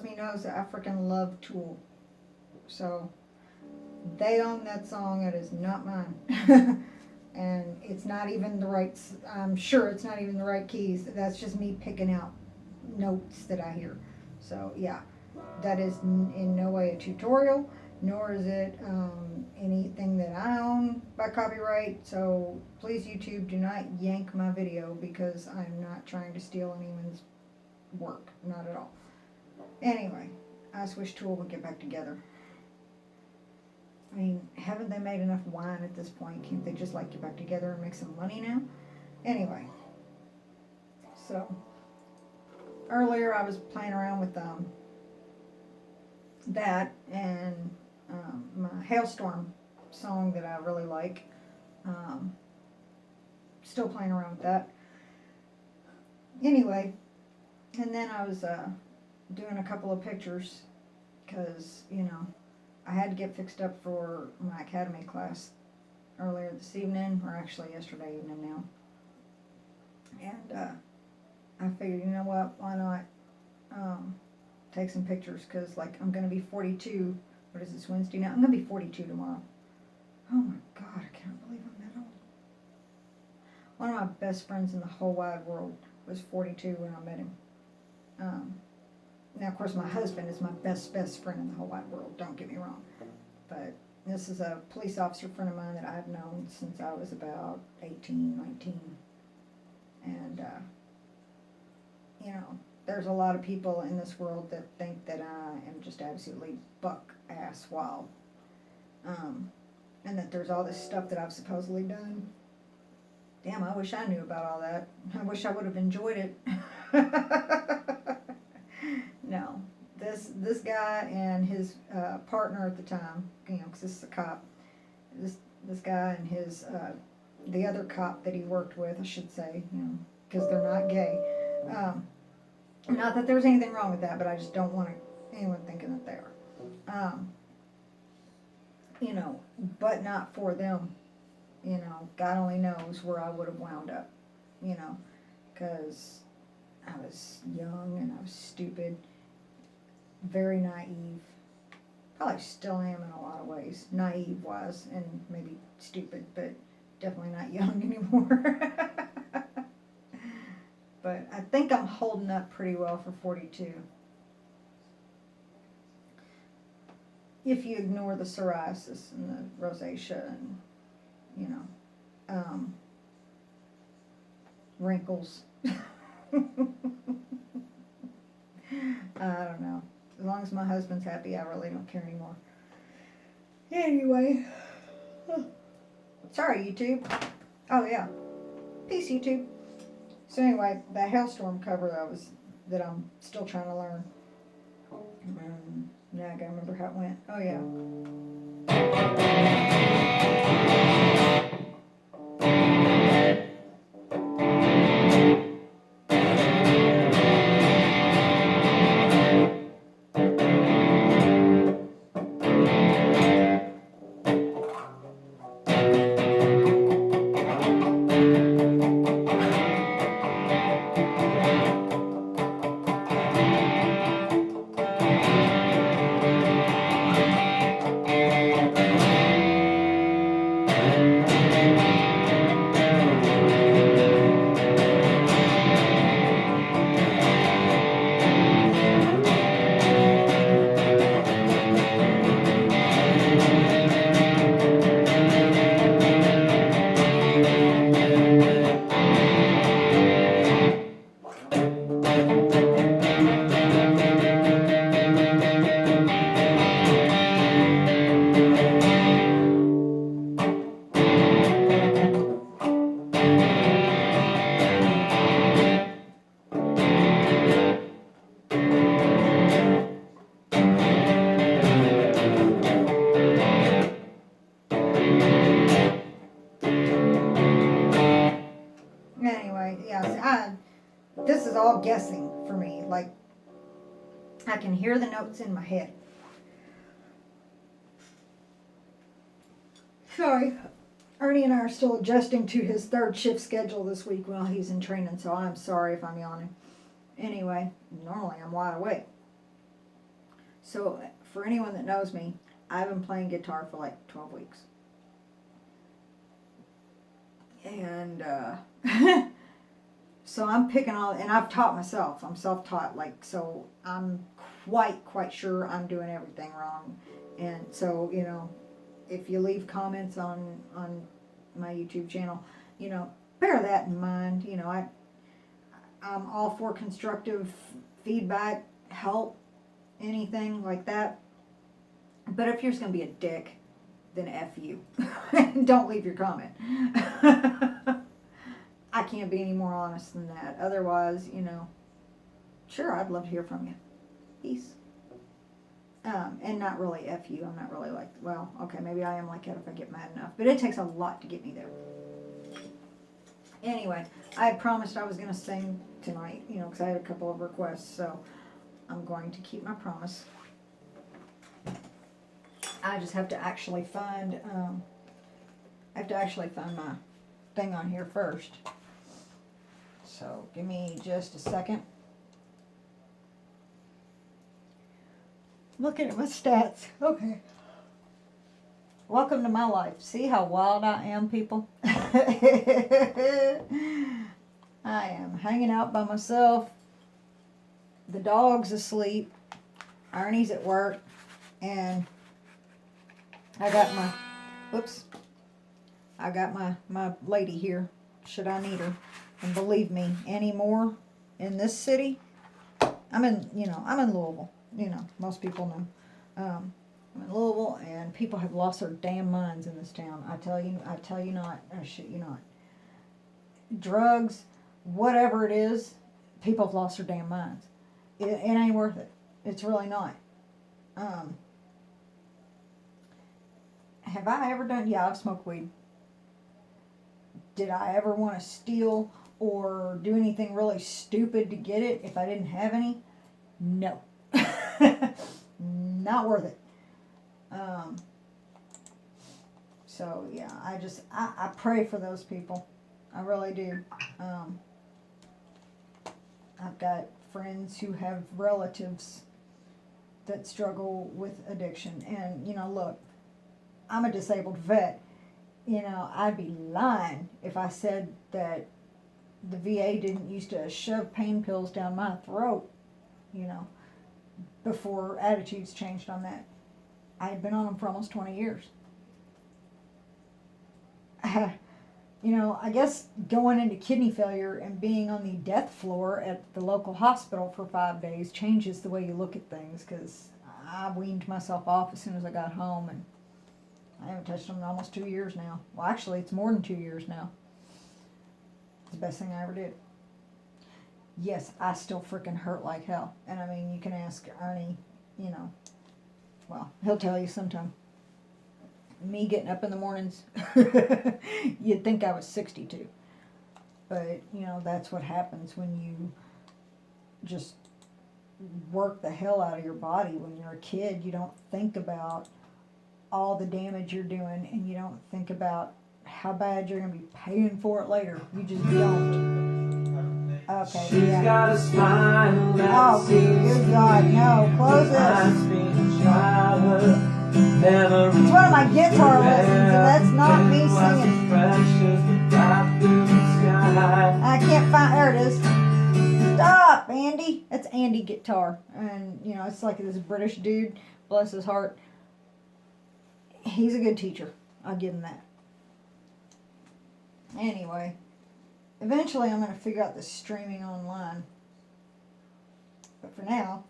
me knows that I freaking love Tool. So they own that song. It is not mine. And it's not even the right, I'm sure it's not even the right keys. That's just me picking out notes that I hear. So yeah, that is in no way a tutorial, nor is it anything that I own by copyright. So please, YouTube, do not yank my video because I'm not trying to steal anyone's work. Not at all. Anyway, I just wish Tool would get back together. I mean, haven't they made enough wine at this point? Can't they just like get back together and make some money now? Anyway, so earlier I was playing around with that and my Halestorm song that I really like. Still playing around with that. Anyway, and then I was doing a couple of pictures because, you know, I had to get fixed up for my academy class earlier this evening, or actually yesterday evening now. And I figured, you know what, why not take some pictures, because like I'm going to be 42, what is this, Wednesday now? I'm going to be 42 tomorrow. Oh my God, I can't believe I'm that old. One of my best friends in the whole wide world was 42 when I met him. Now, of course, my husband is my best friend in the whole wide world, don't get me wrong. But this is a police officer friend of mine that I've known since I was about 18, 19. And, you know, there's a lot of people in this world that think that I am just absolutely buck-ass wild. And that there's all this stuff that I've supposedly done. Damn, I wish I knew about all that. I wish I would have enjoyed it. No, this guy and his partner at the time, you know, because this is a cop. This guy and his the other cop that he worked with, I should say, you know, because they're not gay. Not that there's anything wrong with that, but I just don't want anyone thinking that they are. You know, but not for them. You know, God only knows where I would have wound up. You know, because I was young and I was stupid. Very naive. Probably still am in a lot of ways. Naive wise and maybe stupid, but definitely not young anymore. But I think I'm holding up pretty well for 42. If you ignore the psoriasis and the rosacea and, you know, wrinkles. I don't know. As long as my husband's happy, I really don't care anymore. Anyway. Sorry, YouTube. Oh, yeah. Peace, YouTube. So anyway, that Halestorm cover that I'm still trying to learn. Now I gotta remember how it went. Oh, yeah. Anyway, yeah, this is all guessing for me. Like, I can hear the notes in my head. Sorry. Ernie and I are still adjusting to his third shift schedule this week while he's in training, so I'm sorry if I'm yawning. Anyway, normally I'm wide awake. So for anyone that knows me, I've been playing guitar for like 12 weeks. And so I'm picking all, and I've taught myself. I'm self-taught, like, so I'm quite sure I'm doing everything wrong. And so, you know, if you leave comments on my YouTube channel, you know, bear that in mind. You know, I'm all for constructive feedback, help, anything like that. But if you're just going to be a dick, then F you. Don't leave your comment. I can't be any more honest than that. Otherwise, you know, sure, I'd love to hear from you. Peace. And not really F you. I'm not really like, well, okay, maybe I am like that if I get mad enough. But it takes a lot to get me there. Anyway, I had promised I was going to sing tonight, you know, because I had a couple of requests. So I'm going to keep my promise. I just have to actually find, my thing on here first. So give me just a second. Looking at my stats. Okay. Welcome to my life. See how wild I am, people? I am hanging out by myself. The dog's asleep. Ernie's at work. And I got my lady here, should I need her. And believe me, anymore in this city, I'm in Louisville. You know, most people know. I'm in Louisville, and people have lost their damn minds in this town. I tell you not, I shit you not. Drugs, whatever it is, people have lost their damn minds. It ain't worth it. It's really not. Have I ever done? Yeah, I've smoked weed. Did I ever want to steal or do anything really stupid to get it if I didn't have any? No. Not worth it. So yeah, I pray for those people. I really do. I've got friends who have relatives that struggle with addiction. And, you know, look, I'm a disabled vet. You know, I'd be lying if I said that the VA didn't used to shove pain pills down my throat, you know, before attitudes changed on that. I had been on them for almost 20 years. You know, I guess going into kidney failure and being on the death floor at the local hospital for 5 days changes the way you look at things, because I weaned myself off as soon as I got home, and I haven't touched them in almost 2 years now. Well, actually, it's more than 2 years now. It's the best thing I ever did. Yes, I still freaking hurt like hell. And I mean, you can ask Ernie, you know, well, he'll tell you sometime. Me getting up in the mornings, you'd think I was 62. But, you know, that's what happens when you just work the hell out of your body. When you're a kid, you don't think about all the damage you're doing, and you don't think about how bad you're going to be paying for it later. You just don't. Okay, She's got a smile that oh, good God, no, close this. It's one of my guitar lessons, and that's not me singing. I can't find, there it is. Stop, Andy. That's AndyGuitar. And, you know, it's like this British dude, bless his heart. He's a good teacher. I'll give him that. Anyway, eventually I'm going to figure out the streaming online. But for now,